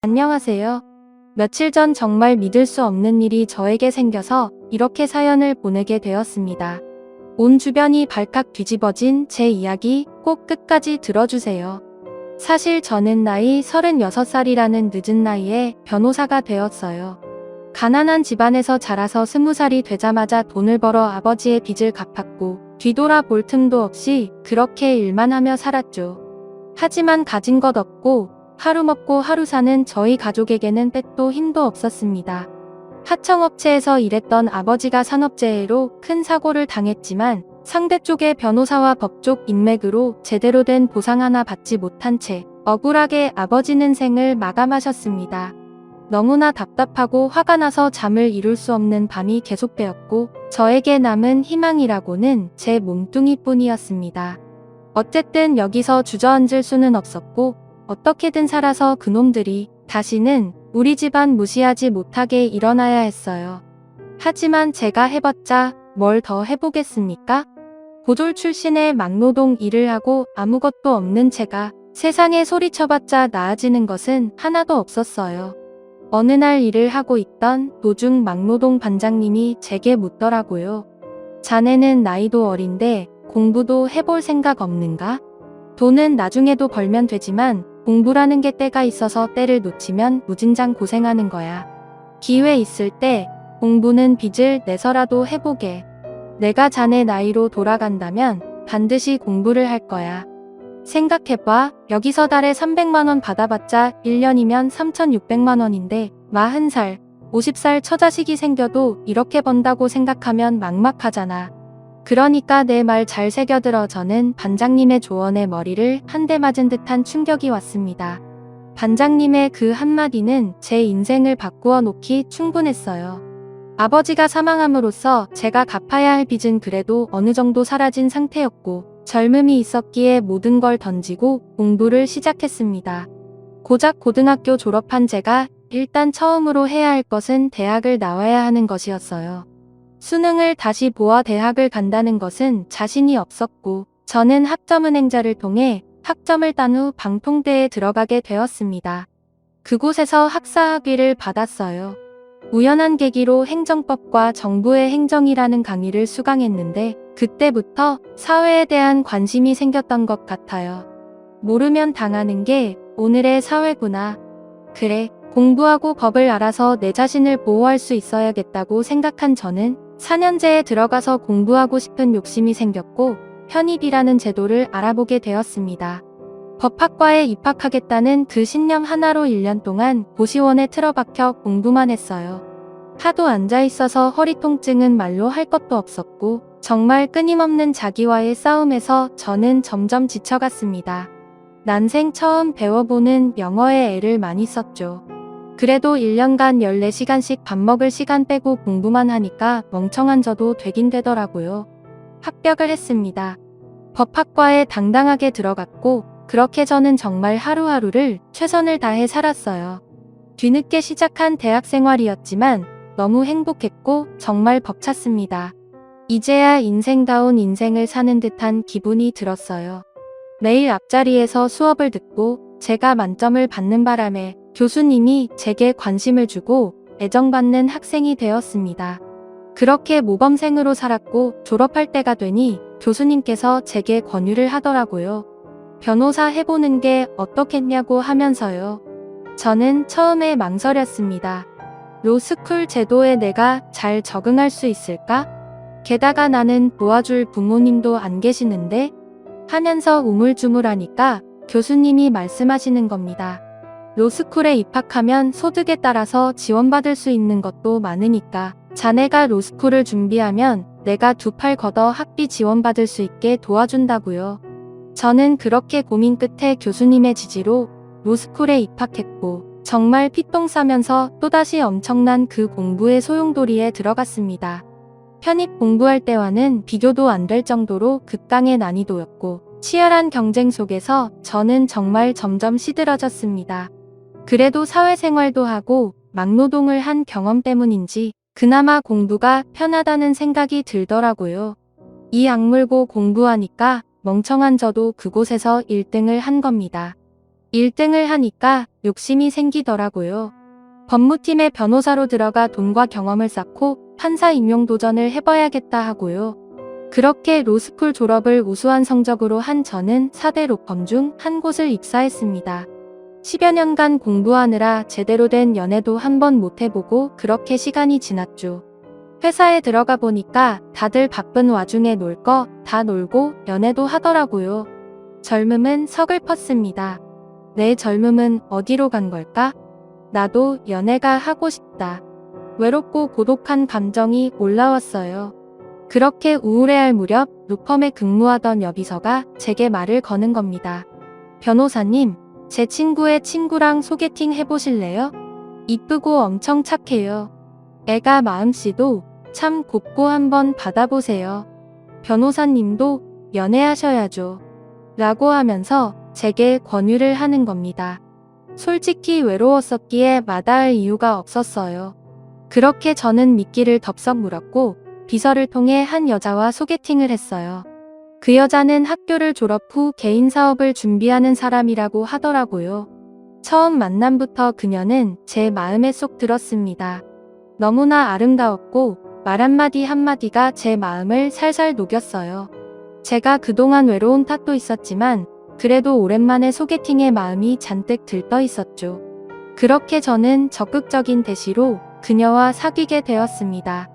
안녕하세요. 며칠 전 정말 믿을 수 없는 일이 저에게 생겨서 이렇게 사연을 보내게 되었습니다. 온 주변이 발칵 뒤집어진 제 이야기 꼭 끝까지 들어주세요. 사실 저는 나이 36살이라는 늦은 나이에 변호사가 되었어요. 가난한 집안에서 자라서 20살이 되자마자 돈을 벌어 아버지의 빚을 갚았고 뒤돌아볼 틈도 없이 그렇게 일만 하며 살았죠. 하지만 가진 것 없고 하루 먹고 하루 사는 저희 가족에게는 빼도 힘도 없었습니다. 하청업체에서 일했던 아버지가 산업재해로 큰 사고를 당했지만 상대 쪽의 변호사와 법쪽 인맥으로 제대로 된 보상 하나 받지 못한 채 억울하게 아버지는 생을 마감하셨습니다. 너무나 답답하고 화가 나서 잠을 이룰 수 없는 밤이 계속되었고 저에게 남은 희망이라고는 제 몸뚱이뿐이었습니다. 어쨌든 여기서 주저앉을 수는 없었고 어떻게든 살아서 그놈들이 다시는 우리 집안 무시하지 못하게 일어나야 했어요. 하지만 제가 해봤자 뭘 더 해보겠습니까? 고졸 출신의 막노동 일을 하고 아무것도 없는 제가 세상에 소리쳐봤자 나아지는 것은 하나도 없었어요. 어느 날 일을 하고 있던 도중 막노동 반장님이 제게 묻더라고요. 자네는 나이도 어린데 공부도 해볼 생각 없는가? 돈은 나중에도 벌면 되지만 공부라는 게 때가 있어서 때를 놓치면 무진장 고생하는 거야. 기회 있을 때 공부는 빚을 내서라도 해보게. 내가 자네 나이로 돌아간다면 반드시 공부를 할 거야. 생각해봐. 여기서 달에 300만 원 받아봤자 1년이면 3,600만 원인데 40살, 50살 처자식이 생겨도 이렇게 번다고 생각하면 막막하잖아. 그러니까 내 말 잘 새겨들어. 저는 반장님의 조언에 머리를 한 대 맞은 듯한 충격이 왔습니다. 반장님의 그 한마디는 제 인생을 바꾸어 놓기 충분했어요. 아버지가 사망함으로써 제가 갚아야 할 빚은 그래도 어느 정도 사라진 상태였고 젊음이 있었기에 모든 걸 던지고 공부를 시작했습니다. 고작 고등학교 졸업한 제가 일단 처음으로 해야 할 것은 대학을 나와야 하는 것이었어요. 수능을 다시 보아 대학을 간다는 것은 자신이 없었고 저는 학점은행자를 통해 학점을 딴 후 방통대에 들어가게 되었습니다. 그곳에서 학사학위를 받았어요. 우연한 계기로 행정법과 정부의 행정이라는 강의를 수강했는데 그때부터 사회에 대한 관심이 생겼던 것 같아요. 모르면 당하는 게 오늘의 사회구나. 그래, 공부하고 법을 알아서 내 자신을 보호할 수 있어야겠다고 생각한 저는 4년제에 들어가서 공부하고 싶은 욕심이 생겼고 편입이라는 제도를 알아보게 되었습니다. 법학과에 입학하겠다는 그 신념 하나로 1년 동안 고시원에 틀어박혀 공부만 했어요. 하도 앉아있어서 허리 통증은 말로 할 것도 없었고 정말 끊임없는 자기와의 싸움에서 저는 점점 지쳐갔습니다. 난생 처음 배워보는 영어에 애를 많이 썼죠. 그래도 1년간 14시간씩 밥 먹을 시간 빼고 공부만 하니까 멍청한 저도 되긴 되더라고요. 합격을 했습니다. 법학과에 당당하게 들어갔고 그렇게 저는 정말 하루하루를 최선을 다해 살았어요. 뒤늦게 시작한 대학 생활이었지만 너무 행복했고 정말 벅찼습니다. 이제야 인생다운 인생을 사는 듯한 기분이 들었어요. 매일 앞자리에서 수업을 듣고 제가 만점을 받는 바람에 교수님이 제게 관심을 주고 애정받는 학생이 되었습니다. 그렇게 모범생으로 살았고 졸업할 때가 되니 교수님께서 제게 권유를 하더라고요. 변호사 해보는 게 어떻겠냐고 하면서요. 저는 처음에 망설였습니다. 로스쿨 제도에 내가 잘 적응할 수 있을까? 게다가 나는 도와줄 부모님도 안 계시는데? 하면서 우물쭈물하니까 교수님이 말씀하시는 겁니다. 로스쿨에 입학하면 소득에 따라서 지원받을 수 있는 것도 많으니까 자네가 로스쿨을 준비하면 내가 두 팔 걷어 학비 지원받을 수 있게 도와준다고요. 저는 그렇게 고민 끝에 교수님의 지지로 로스쿨에 입학했고 정말 피똥 싸면서 또다시 엄청난 그 공부의 소용돌이에 들어갔습니다. 편입 공부할 때와는 비교도 안 될 정도로 극강의 난이도였고 치열한 경쟁 속에서 저는 정말 점점 시들어졌습니다. 그래도 사회생활도 하고 막노동을 한 경험 때문인지 그나마 공부가 편하다는 생각이 들더라고요. 이 악물고 공부하니까 멍청한 저도 그곳에서 1등을 한 겁니다. 1등을 하니까 욕심이 생기더라고요. 법무팀의 변호사로 들어가 돈과 경험을 쌓고 판사 임용 도전을 해봐야겠다 하고요. 그렇게 로스쿨 졸업을 우수한 성적으로 한 저는 4대 로펌 중 한 곳을 입사했습니다. 10여 년간 공부하느라 제대로 된 연애도 한 번 못 해보고 그렇게 시간이 지났죠. 회사에 들어가 보니까 다들 바쁜 와중에 놀 거 다 놀고 연애도 하더라고요. 젊음은 서글펐습니다. 내 젊음은 어디로 간 걸까? 나도 연애가 하고 싶다. 외롭고 고독한 감정이 올라왔어요. 그렇게 우울해할 무렵 로펌에 근무하던 여비서가 제게 말을 거는 겁니다. 변호사님, 제 친구의 친구랑 소개팅 해보실래요? 이쁘고 엄청 착해요. 애가 마음씨도 참 곱고 한번 받아보세요. 변호사님도 연애하셔야죠. 라고 하면서 제게 권유를 하는 겁니다. 솔직히 외로웠었기에 마다할 이유가 없었어요. 그렇게 저는 미끼를 덥석 물었고 비서를 통해 한 여자와 소개팅을 했어요. 그 여자는 학교를 졸업 후 개인 사업을 준비하는 사람이라고 하더라고요. 처음 만남부터 그녀는 제 마음에 쏙 들었습니다. 너무나 아름다웠고 말 한마디 한마디가 제 마음을 살살 녹였어요. 제가 그동안 외로운 탓도 있었지만 그래도 오랜만에 소개팅에 마음이 잔뜩 들떠 있었죠. 그렇게 저는 적극적인 대시로 그녀와 사귀게 되었습니다.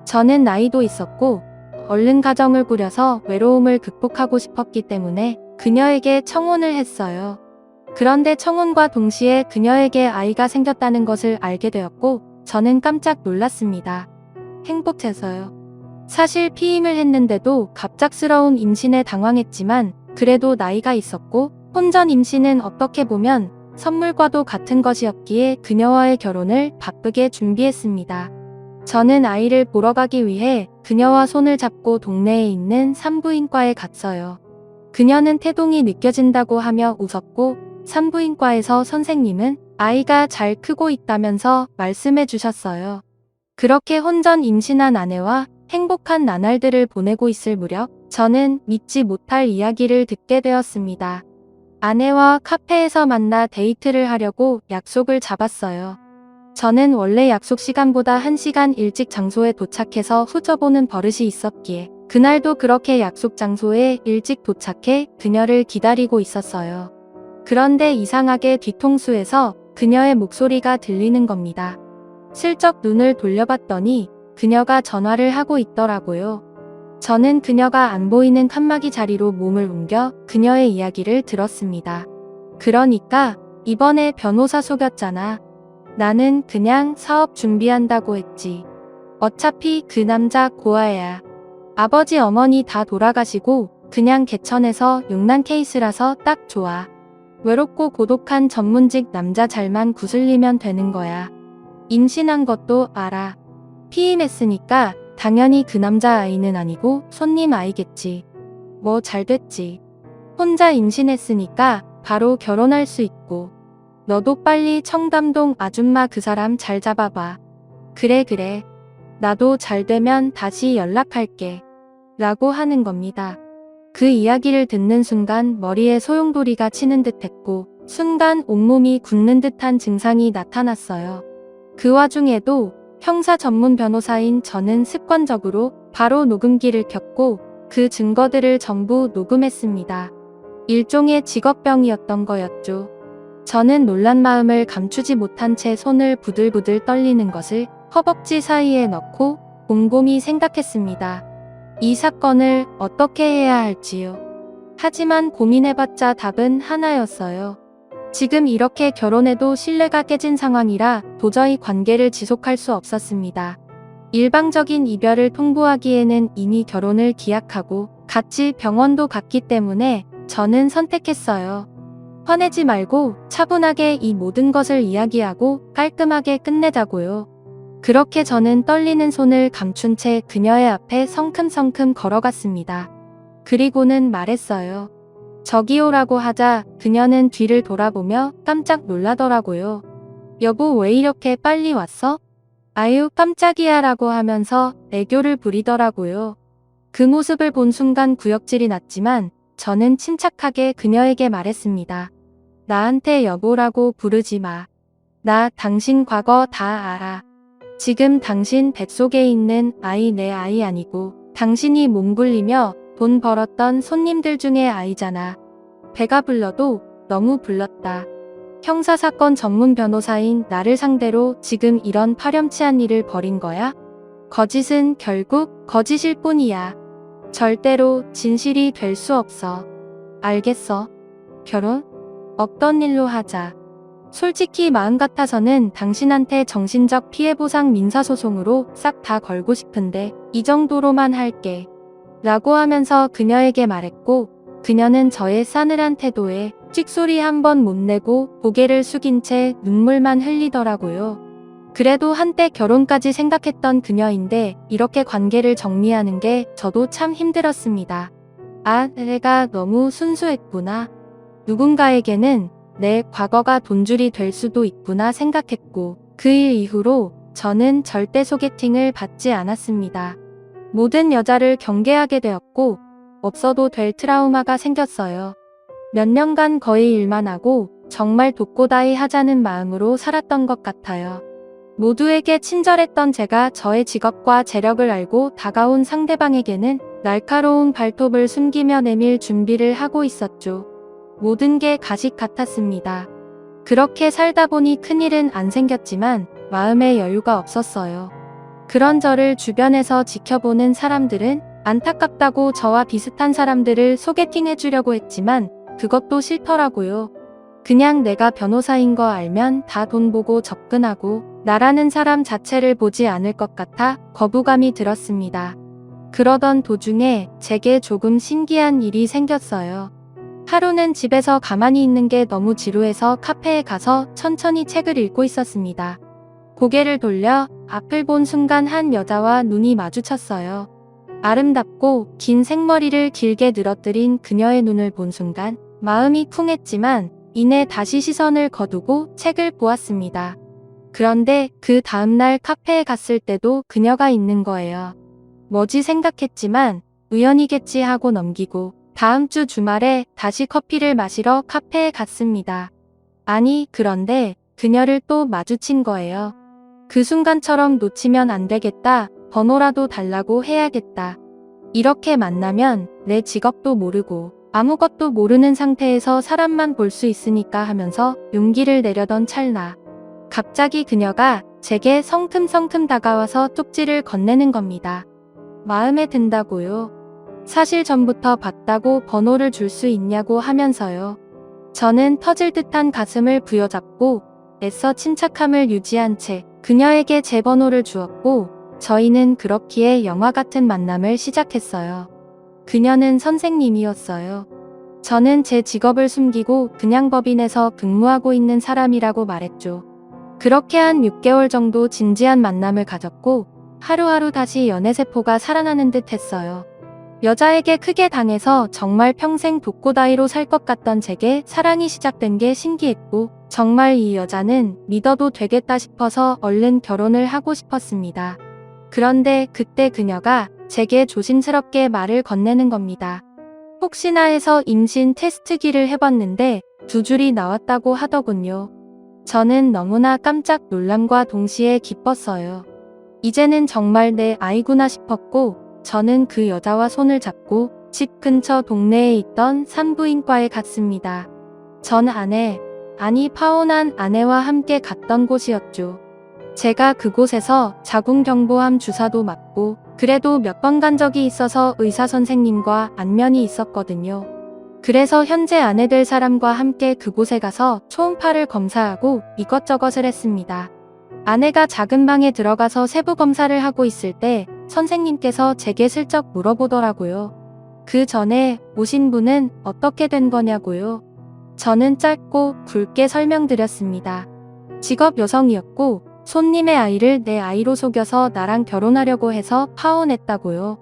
저는 나이도 있었고 얼른 가정을 꾸려서 외로움을 극복하고 싶었기 때문에 그녀에게 청혼을 했어요. 그런데 청혼과 동시에 그녀에게 아이가 생겼다는 것을 알게 되었고 저는 깜짝 놀랐습니다. 행복해서요. 사실 피임을 했는데도 갑작스러운 임신에 당황했지만 그래도 나이가 있었고 혼전 임신은 어떻게 보면 선물과도 같은 것이었기에 그녀와의 결혼을 바쁘게 준비했습니다. 저는 아이를 보러 가기 위해 그녀와 손을 잡고 동네에 있는 산부인과에 갔어요. 그녀는 태동이 느껴진다고 하며 웃었고 산부인과에서 선생님은 아이가 잘 크고 있다면서 말씀해 주셨어요. 그렇게 혼전 임신한 아내와 행복한 나날들을 보내고 있을 무렵 저는 믿지 못할 이야기를 듣게 되었습니다. 아내와 카페에서 만나 데이트를 하려고 약속을 잡았어요. 저는 원래 약속 시간보다 1시간 일찍 장소에 도착해서 후져보는 버릇이 있었기에 그날도 그렇게 약속 장소에 일찍 도착해 그녀를 기다리고 있었어요. 그런데 이상하게 뒤통수에서 그녀의 목소리가 들리는 겁니다. 슬쩍 눈을 돌려봤더니 그녀가 전화를 하고 있더라고요. 저는 그녀가 안 보이는 칸막이 자리로 몸을 옮겨 그녀의 이야기를 들었습니다. 그러니까 이번에 변호사 속였잖아. 나는 그냥 사업 준비한다고 했지. 어차피 그 남자 고아애야. 아버지 어머니 다 돌아가시고 그냥 개천에서 용난 케이스라서 딱 좋아. 외롭고 고독한 전문직 남자 잘만 구슬리면 되는 거야. 임신한 것도 알아. 피임했으니까 당연히 그 남자 아이는 아니고 손님 아이겠지. 뭐 잘 됐지. 혼자 임신했으니까 바로 결혼할 수 있고. 너도 빨리 청담동 아줌마 그 사람 잘 잡아봐. 그래. 나도 잘 되면 다시 연락할게. 라고 하는 겁니다. 그 이야기를 듣는 순간 머리에 소용돌이가 치는 듯 했고 순간 온몸이 굳는 듯한 증상이 나타났어요. 그 와중에도 형사 전문 변호사인 저는 습관적으로 바로 녹음기를 켰고 그 증거들을 전부 녹음했습니다. 일종의 직업병이었던 거였죠. 저는 놀란 마음을 감추지 못한 채 손을 부들부들 떨리는 것을 허벅지 사이에 넣고 곰곰이 생각했습니다. 이 사건을 어떻게 해야 할지요. 하지만 고민해봤자 답은 하나였어요. 지금 이렇게 결혼해도 신뢰가 깨진 상황이라 도저히 관계를 지속할 수 없었습니다. 일방적인 이별을 통보하기에는 이미 결혼을 기약하고 같이 병원도 갔기 때문에 저는 선택했어요. 화내지 말고 차분하게 이 모든 것을 이야기하고 깔끔하게 끝내자고요. 그렇게 저는 떨리는 손을 감춘 채 그녀의 앞에 성큼성큼 걸어갔습니다. 그리고는 말했어요. 저기요라고 하자 그녀는 뒤를 돌아보며 깜짝 놀라더라고요. 여보 왜 이렇게 빨리 왔어? 아유 깜짝이야 라고 하면서 애교를 부리더라고요. 그 모습을 본 순간 구역질이 났지만 저는 침착하게 그녀에게 말했습니다. 나한테 여보라고 부르지 마. 나 당신 과거 다 알아. 지금 당신 뱃속에 있는 아이 내 아이 아니고 당신이 몸 굴리며 돈 벌었던 손님들 중에 아이잖아. 배가 불러도 너무 불렀다. 형사사건 전문 변호사인 나를 상대로 지금 이런 파렴치한 일을 벌인 거야? 거짓은 결국 거짓일 뿐이야. 절대로 진실이 될 수 없어. 알겠어. 결혼? 없던 일로 하자. 솔직히 마음 같아서는 당신한테 정신적 피해보상 민사소송으로 싹 다 걸고 싶은데 이 정도로만 할게. 라고 하면서 그녀에게 말했고 그녀는 저의 싸늘한 태도에 찍소리 한 번 못 내고 고개를 숙인 채 눈물만 흘리더라고요. 그래도 한때 결혼까지 생각했던 그녀인데 이렇게 관계를 정리하는 게 저도 참 힘들었습니다. 아, 내가 너무 순수했구나. 누군가에게는 내 과거가 돈줄이 될 수도 있구나 생각했고 그 일 이후로 저는 절대 소개팅을 받지 않았습니다. 모든 여자를 경계하게 되었고 없어도 될 트라우마가 생겼어요. 몇 년간 거의 일만 하고 정말 독고다이 하자는 마음으로 살았던 것 같아요. 모두에게 친절했던 제가 저의 직업과 재력을 알고 다가온 상대방에게는 날카로운 발톱을 숨기며 내밀 준비를 하고 있었죠. 모든 게 가식 같았습니다. 그렇게 살다 보니 큰일은 안 생겼지만 마음의 여유가 없었어요. 그런 저를 주변에서 지켜보는 사람들은 안타깝다고 저와 비슷한 사람들을 소개팅 해주려고 했지만 그것도 싫더라고요. 그냥 내가 변호사인 거 알면 다 돈 보고 접근하고 나라는 사람 자체를 보지 않을 것 같아 거부감이 들었습니다. 그러던 도중에 제게 조금 신기한 일이 생겼어요. 하루는 집에서 가만히 있는 게 너무 지루해서 카페에 가서 천천히 책을 읽고 있었습니다. 고개를 돌려 앞을 본 순간 한 여자와 눈이 마주쳤어요. 아름답고 긴 생머리를 길게 늘어뜨린 그녀의 눈을 본 순간 마음이 쿵했지만 이내 다시 시선을 거두고 책을 보았습니다. 그런데 그 다음날 카페에 갔을 때도 그녀가 있는 거예요. 뭐지 생각했지만 우연이겠지 하고 넘기고 다음 주 주말에 다시 커피를 마시러 카페에 갔습니다. 아니, 그런데 그녀를 또 마주친 거예요. 그 순간처럼 놓치면 안 되겠다. 번호라도 달라고 해야겠다. 이렇게 만나면 내 직업도 모르고 아무것도 모르는 상태에서 사람만 볼 수 있으니까 하면서 용기를 내려던 찰나. 갑자기 그녀가 제게 성큼성큼 다가와서 쪽지를 건네는 겁니다. 마음에 든다고요. 사실 전부터 봤다고 번호를 줄 수 있냐고 하면서요. 저는 터질 듯한 가슴을 부여잡고 애써 침착함을 유지한 채 그녀에게 제 번호를 주었고 저희는 그렇기에 영화 같은 만남을 시작했어요. 그녀는 선생님이었어요. 저는 제 직업을 숨기고 그냥 법인에서 근무하고 있는 사람이라고 말했죠. 그렇게 한 6개월 정도 진지한 만남을 가졌고 하루하루 다시 연애세포가 살아나는 듯 했어요. 여자에게 크게 당해서 정말 평생 독고다이로 살 것 같던 제게 사랑이 시작된 게 신기했고 정말 이 여자는 믿어도 되겠다 싶어서 얼른 결혼을 하고 싶었습니다. 그런데 그때 그녀가 제게 조심스럽게 말을 건네는 겁니다. 혹시나 해서 임신 테스트기를 해봤는데 2줄이 나왔다고 하더군요. 저는 너무나 깜짝 놀람과 동시에 기뻤어요. 이제는 정말 내 아이구나 싶었고 저는 그 여자와 손을 잡고 집 근처 동네에 있던 산부인과에 갔습니다. 전 파혼한 아내와 함께 갔던 곳이었죠. 제가 그곳에서 자궁경부암 주사도 맞고 그래도 몇 번 간 적이 있어서 의사 선생님과 안면이 있었거든요. 그래서 현재 아내 될 사람과 함께 그곳에 가서 초음파를 검사하고 이것저것을 했습니다. 아내가 작은 방에 들어가서 세부 검사를 하고 있을 때 선생님께서 제게 슬쩍 물어보더라고요. 그 전에 오신 분은 어떻게 된 거냐고요. 저는 짧고 굵게 설명드렸습니다. 직업 여성이었고 손님의 아이를 내 아이로 속여서 나랑 결혼하려고 해서 파혼했다고요.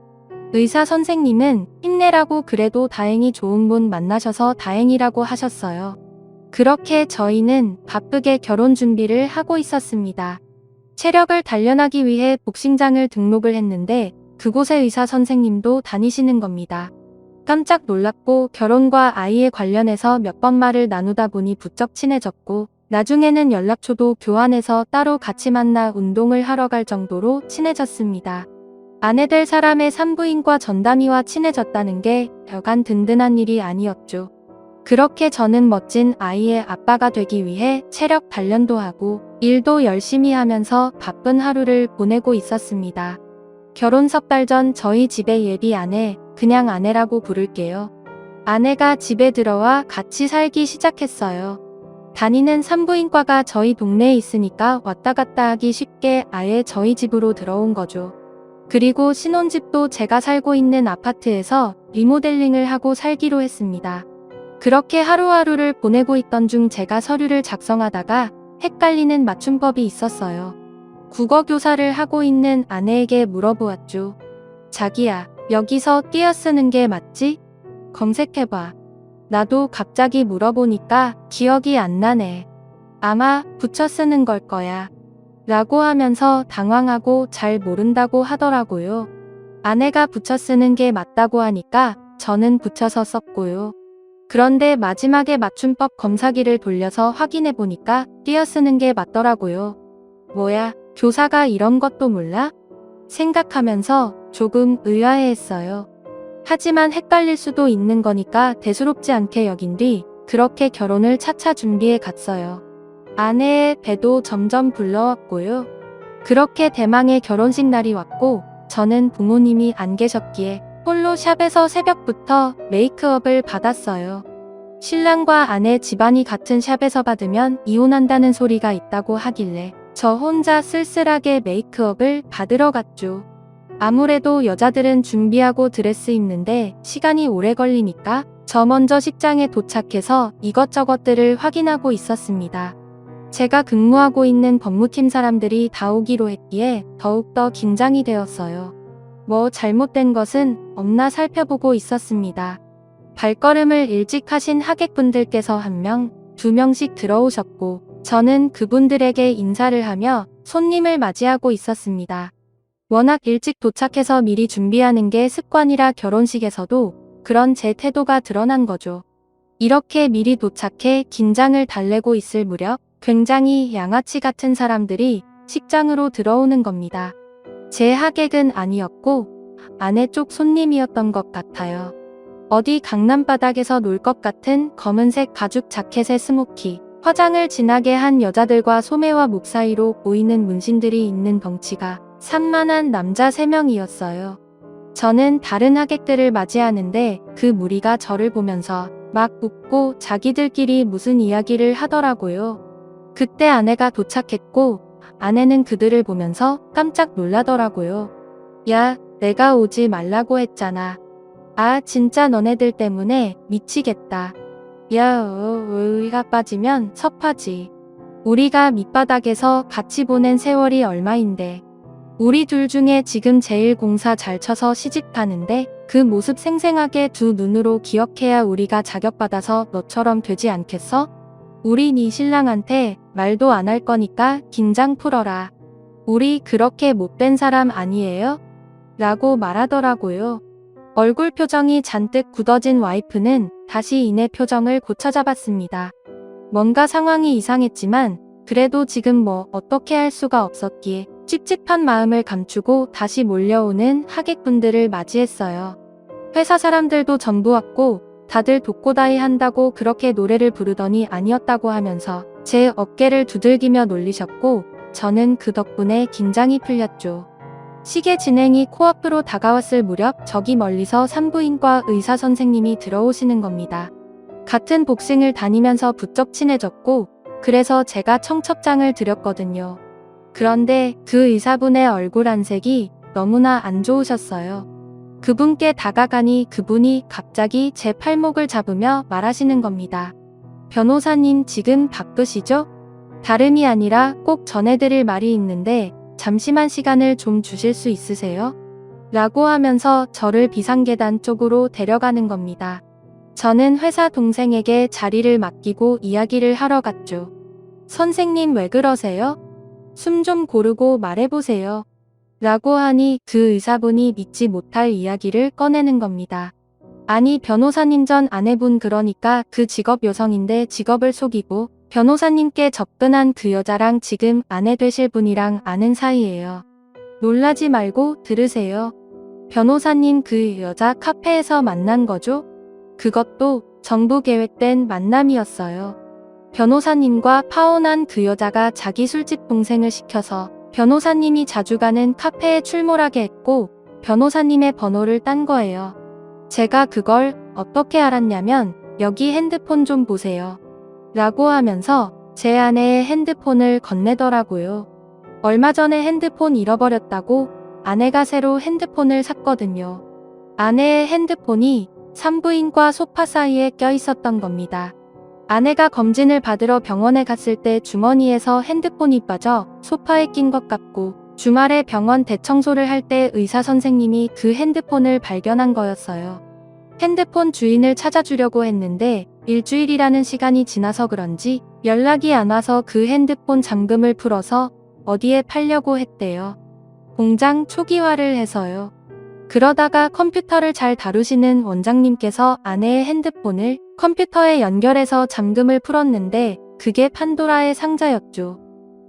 의사 선생님은 힘내라고 그래도 다행히 좋은 분 만나셔서 다행이라고 하셨어요. 그렇게 저희는 바쁘게 결혼 준비를 하고 있었습니다. 체력을 단련하기 위해 복싱장을 등록을 했는데 그곳의 의사 선생님도 다니시는 겁니다. 깜짝 놀랐고 결혼과 아이에 관련해서 몇 번 말을 나누다 보니 부쩍 친해졌고 나중에는 연락처도 교환해서 따로 같이 만나 운동을 하러 갈 정도로 친해졌습니다. 아내 될 사람의 산부인과 전담의와 친해졌다는 게 여간 든든한 일이 아니었죠. 그렇게 저는 멋진 아이의 아빠가 되기 위해 체력 단련도 하고 일도 열심히 하면서 바쁜 하루를 보내고 있었습니다. 결혼 석 달 전 저희 집의 예비 아내, 그냥 아내라고 부를게요. 아내가 집에 들어와 같이 살기 시작했어요. 다니는 산부인과가 저희 동네에 있으니까 왔다 갔다 하기 쉽게 아예 저희 집으로 들어온 거죠. 그리고 신혼집도 제가 살고 있는 아파트에서 리모델링을 하고 살기로 했습니다. 그렇게 하루하루를 보내고 있던 중 제가 서류를 작성하다가 헷갈리는 맞춤법이 있었어요. 국어 교사를 하고 있는 아내에게 물어보았죠. 자기야, 여기서 띄어쓰는 게 맞지? 검색해봐. 나도 갑자기 물어보니까 기억이 안 나네. 아마 붙여 쓰는 걸 거야. 라고 하면서 당황하고 잘 모른다고 하더라고요. 아내가 붙여 쓰는 게 맞다고 하니까 저는 붙여서 썼고요. 그런데 마지막에 맞춤법 검사기를 돌려서 확인해 보니까 띄어쓰는 게 맞더라고요. 뭐야, 교사가 이런 것도 몰라? 생각하면서 조금 의아해했어요. 하지만 헷갈릴 수도 있는 거니까 대수롭지 않게 여긴 뒤 그렇게 결혼을 차차 준비해 갔어요. 아내의 배도 점점 불러왔고요. 그렇게 대망의 결혼식 날이 왔고 저는 부모님이 안 계셨기에 홀로 샵에서 새벽부터 메이크업을 받았어요. 신랑과 아내 집안이 같은 샵에서 받으면 이혼한다는 소리가 있다고 하길래 저 혼자 쓸쓸하게 메이크업을 받으러 갔죠. 아무래도 여자들은 준비하고 드레스 입는데 시간이 오래 걸리니까 저 먼저 식장에 도착해서 이것저것들을 확인하고 있었습니다. 제가 근무하고 있는 법무팀 사람들이 다 오기로 했기에 더욱더 긴장이 되었어요. 뭐 잘못된 것은 없나 살펴보고 있었습니다. 발걸음을 일찍 하신 하객분들께서 1명, 2명씩 들어오셨고 저는 그분들에게 인사를 하며 손님을 맞이하고 있었습니다. 워낙 일찍 도착해서 미리 준비하는 게 습관이라 결혼식에서도 그런 제 태도가 드러난 거죠. 이렇게 미리 도착해 긴장을 달래고 있을 무렵 굉장히 양아치 같은 사람들이 식장으로 들어오는 겁니다. 제 하객은 아니었고 아내 쪽 손님이었던 것 같아요. 어디 강남바닥에서 놀 것 같은 검은색 가죽 자켓에 스모키, 화장을 진하게 한 여자들과 소매와 목 사이로 보이는 문신들이 있는 덩치가 산만한 남자 3명이었어요. 저는 다른 하객들을 맞이하는데 그 무리가 저를 보면서 막 웃고 자기들끼리 무슨 이야기를 하더라고요. 그때 아내가 도착했고 아내는 그들을 보면서 깜짝 놀라더라고요. 야, 내가 오지 말라고 했잖아. 아, 진짜 너네들 때문에 미치겠다. 야, 의가 빠지면 섭하지. 우리가 밑바닥에서 같이 보낸 세월이 얼마인데. 우리 둘 중에 지금 제일 공사 잘 쳐서 시집가는데 그 모습 생생하게 두 눈으로 기억해야 우리가 자격받아서 너처럼 되지 않겠어? 우리 네 신랑한테 말도 안 할 거니까 긴장 풀어라. 우리 그렇게 못된 사람 아니에요? 라고 말하더라고요. 얼굴 표정이 잔뜩 굳어진 와이프는 다시 이내 표정을 고쳐잡았습니다. 뭔가 상황이 이상했지만 그래도 지금 뭐 어떻게 할 수가 없었기에 찝찝한 마음을 감추고 다시 몰려오는 하객분들을 맞이했어요. 회사 사람들도 전부 왔고 다들 독고다이 한다고 그렇게 노래를 부르더니 아니었다고 하면서 제 어깨를 두들기며 놀리셨고 저는 그 덕분에 긴장이 풀렸죠. 시계 진행이 코앞으로 다가왔을 무렵 저기 멀리서 산부인과 의사 선생님이 들어오시는 겁니다. 같은 복싱을 다니면서 부쩍 친해졌고 그래서 제가 청첩장을 드렸거든요. 그런데 그 의사분의 얼굴 안색이 너무나 안 좋으셨어요. 그분께 다가가니 그분이 갑자기 제 팔목을 잡으며 말하시는 겁니다. 변호사님 지금 바쁘시죠? 다름이 아니라 꼭 전해드릴 말이 있는데 잠시만 시간을 좀 주실 수 있으세요? 라고 하면서 저를 비상계단 쪽으로 데려가는 겁니다. 저는 회사 동생에게 자리를 맡기고 이야기를 하러 갔죠. 선생님 왜 그러세요? 숨 좀 고르고 말해보세요. 라고 하니 그 의사분이 믿지 못할 이야기를 꺼내는 겁니다. 아니 변호사님 전 아내분 그러니까 그 직업 여성인데 직업을 속이고 변호사님께 접근한 그 여자랑 지금 아내 되실 분이랑 아는 사이예요. 놀라지 말고 들으세요. 변호사님 그 여자 카페에서 만난 거죠? 그것도 전부 계획된 만남이었어요. 변호사님과 파혼한 그 여자가 자기 술집 동생을 시켜서 변호사님이 자주 가는 카페에 출몰하게 했고 변호사님의 번호를 딴 거예요. 제가 그걸 어떻게 알았냐면 여기 핸드폰 좀 보세요. 라고 하면서 제 아내의 핸드폰을 건네더라고요. 얼마 전에 핸드폰 잃어버렸다고 아내가 새로 핸드폰을 샀거든요. 아내의 핸드폰이 산부인과 소파 사이에 껴 있었던 겁니다. 아내가 검진을 받으러 병원에 갔을 때 주머니에서 핸드폰이 빠져 소파에 낀 것 같고 주말에 병원 대청소를 할 때 의사 선생님이 그 핸드폰을 발견한 거였어요. 핸드폰 주인을 찾아주려고 했는데 일주일이라는 시간이 지나서 그런지 연락이 안 와서 그 핸드폰 잠금을 풀어서 어디에 팔려고 했대요. 공장 초기화를 해서요. 그러다가 컴퓨터를 잘 다루시는 원장님께서 아내의 핸드폰을 컴퓨터에 연결해서 잠금을 풀었는데 그게 판도라의 상자였죠.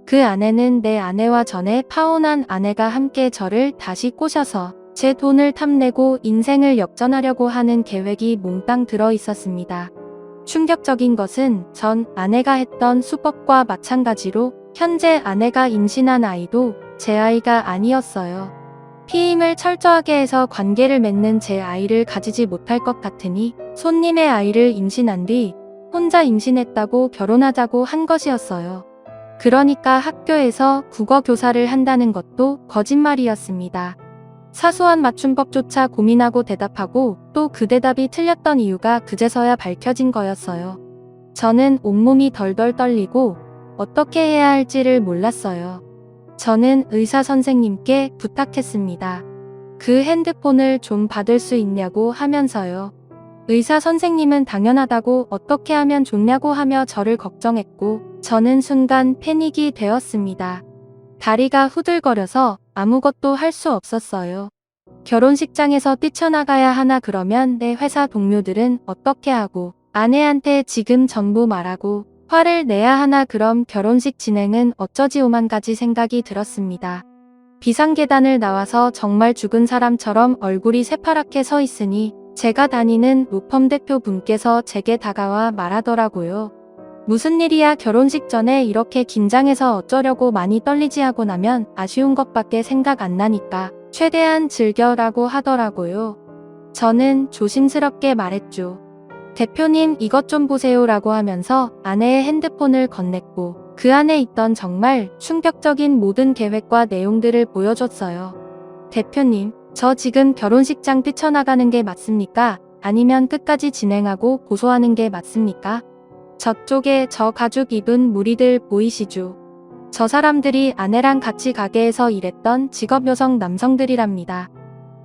그 안에는 내 아내와 전에 파혼한 아내가 함께 저를 다시 꼬셔서 제 돈을 탐내고 인생을 역전하려고 하는 계획이 몽땅 들어 있었습니다. 충격적인 것은 전 아내가 했던 수법과 마찬가지로 현재 아내가 임신한 아이도 제 아이가 아니었어요. 피임을 철저하게 해서 관계를 맺는 제 아이를 가지지 못할 것 같으니 손님의 아이를 임신한 뒤 혼자 임신했다고 결혼하자고 한 것이었어요. 그러니까 학교에서 국어 교사를 한다는 것도 거짓말이었습니다. 사소한 맞춤법조차 고민하고 대답하고 또 그 대답이 틀렸던 이유가 그제서야 밝혀진 거였어요. 저는 온몸이 덜덜 떨리고 어떻게 해야 할지를 몰랐어요. 저는 의사 선생님께 부탁했습니다. 그 핸드폰을 좀 받을 수 있냐고 하면서요. 의사 선생님은 당연하다고 어떻게 하면 좋냐고 하며 저를 걱정했고 저는 순간 패닉이 되었습니다. 다리가 후들거려서 아무것도 할 수 없었어요. 결혼식장에서 뛰쳐나가야 하나 그러면 내 회사 동료들은 어떻게 하고 아내한테 지금 전부 말하고 화를 내야 하나 그럼 결혼식 진행은 어쩌지 오만 가지 생각이 들었습니다. 비상계단을 나와서 정말 죽은 사람처럼 얼굴이 새파랗게 서 있으니 제가 다니는 로펌 대표분께서 제게 다가와 말하더라고요. 무슨 일이야 결혼식 전에 이렇게 긴장해서 어쩌려고 많이 떨리지 하고 나면 아쉬운 것밖에 생각 안 나니까 최대한 즐겨라고 하더라고요. 저는 조심스럽게 말했죠. 대표님 이것 좀 보세요 라고 하면서 아내의 핸드폰을 건넸고 그 안에 있던 정말 충격적인 모든 계획과 내용들을 보여줬어요. 대표님, 저 지금 결혼식장 뛰쳐나가는 게 맞습니까? 아니면 끝까지 진행하고 고소하는 게 맞습니까? 저쪽에 저 가죽 입은 무리들 보이시죠? 저 사람들이 아내랑 같이 가게에서 일했던 직업 여성 남성들이랍니다.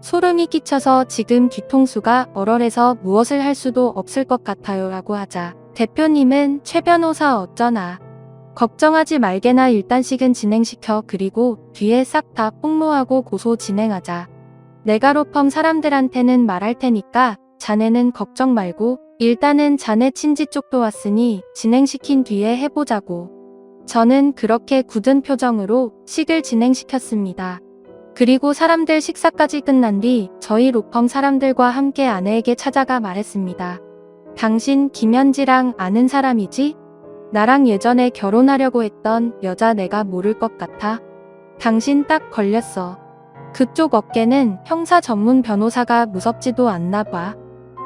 소름이 끼쳐서 지금 뒤통수가 얼얼해서 무엇을 할 수도 없을 것 같아요 라고 하자 대표님은 최 변호사 어쩌나 걱정하지 말게나 일단식은 진행시켜 그리고 뒤에 싹 다 폭로하고 고소 진행하자. 내가 로펌 사람들한테는 말할 테니까 자네는 걱정 말고 일단은 자네 친지 쪽도 왔으니 진행시킨 뒤에 해보자고. 저는 그렇게 굳은 표정으로 식을 진행시켰습니다. 그리고 사람들 식사까지 끝난 뒤 저희 로펌 사람들과 함께 아내에게 찾아가 말했습니다. 당신 김현지랑 아는 사람이지? 나랑 예전에 결혼하려고 했던 여자 내가 모를 것 같아? 당신 딱 걸렸어. 그쪽 어깨는 형사 전문 변호사가 무섭지도 않나 봐.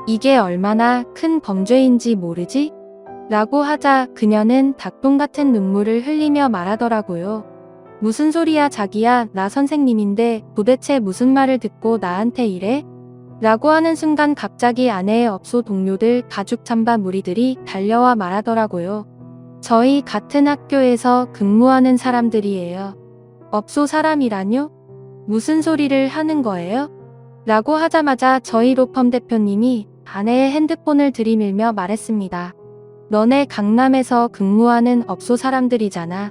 이게 얼마나 큰 범죄인지 모르지? 라고 하자 그녀는 닭똥 같은 눈물을 흘리며 말하더라고요. 무슨 소리야 자기야 나 선생님인데 도대체 무슨 말을 듣고 나한테 이래? 라고 하는 순간 갑자기 아내의 업소 동료들 가죽 잠바 무리들이 달려와 말하더라고요. 저희 같은 학교에서 근무하는 사람들이에요. 업소 사람이라뇨? 무슨 소리를 하는 거예요? 라고 하자마자 저희 로펌 대표님이 아내의 핸드폰을 들이밀며 말했습니다. 너네 강남에서 근무하는 업소 사람들이잖아.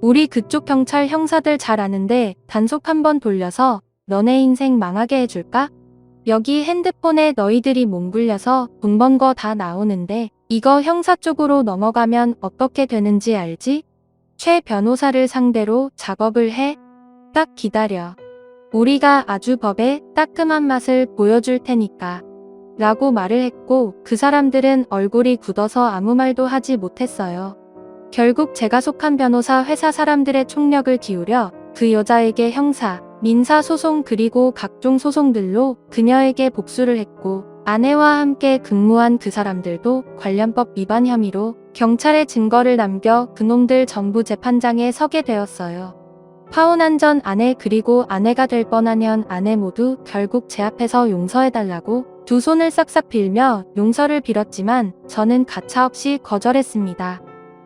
우리 그쪽 경찰 형사들 잘 아는데 단속 한번 돌려서 너네 인생 망하게 해줄까? 여기 핸드폰에 너희들이 몸 굴려서 돈 번 거 다 나오는데 이거 형사 쪽으로 넘어가면 어떻게 되는지 알지? 최 변호사를 상대로 작업을 해? 딱 기다려. 우리가 아주 법의 따끔한 맛을 보여줄 테니까. 라고 말을 했고 그 사람들은 얼굴이 굳어서 아무 말도 하지 못했어요. 결국 제가 속한 변호사 회사 사람들의 총력을 기울여 그 여자에게 형사, 민사 소송 그리고 각종 소송들로 그녀에게 복수를 했고 아내와 함께 근무한 그 사람들도 관련법 위반 혐의로 경찰에 증거를 남겨 그놈들 전부 재판장에 서게 되었어요. 파혼한 전 아내 그리고 아내가 될 뻔한 현 아내 모두 결국 제 앞에서 용서해달라고 두 손을 싹싹 빌며 용서를 빌었지만 저는 가차없이 거절했습니다.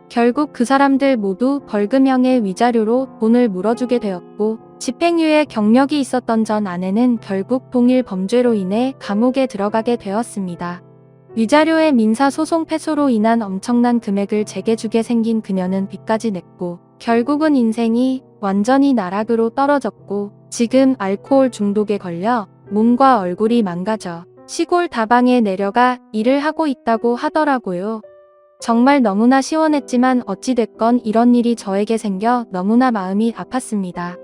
결국 그 사람들 모두 벌금형의 위자료로 돈을 물어주게 되었고 집행유예 경력이 있었던 전 아내는 결국 동일 범죄로 인해 감옥에 들어가게 되었습니다. 위자료의 민사소송 패소로 인한 엄청난 금액을 제게 주게 생긴 그녀는 빚까지 냈고 결국은 인생이 완전히 나락으로 떨어졌고 지금 알코올 중독에 걸려 몸과 얼굴이 망가져 시골 다방에 내려가 일을 하고 있다고 하더라고요. 정말 너무나 시원했지만 어찌됐건 이런 일이 저에게 생겨 너무나 마음이 아팠습니다.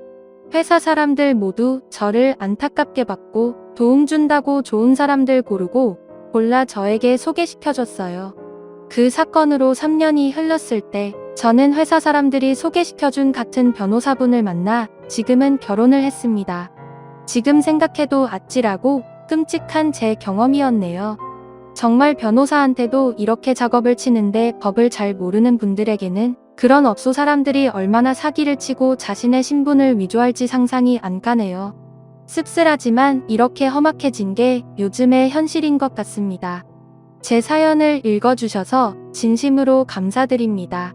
회사 사람들 모두 저를 안타깝게 봤고 도움 준다고 좋은 사람들 고르고 골라 저에게 소개시켜줬어요. 그 사건으로 3년이 흘렀을 때 저는 회사 사람들이 소개시켜준 같은 변호사분을 만나 지금은 결혼을 했습니다. 지금 생각해도 아찔하고 끔찍한 제 경험이었네요. 정말 변호사한테도 이렇게 작업을 치는데 법을 잘 모르는 분들에게는 그런 업소 사람들이 얼마나 사기를 치고 자신의 신분을 위조할지 상상이 안 가네요. 씁쓸하지만 이렇게 험악해진 게 요즘의 현실인 것 같습니다. 제 사연을 읽어주셔서 진심으로 감사드립니다.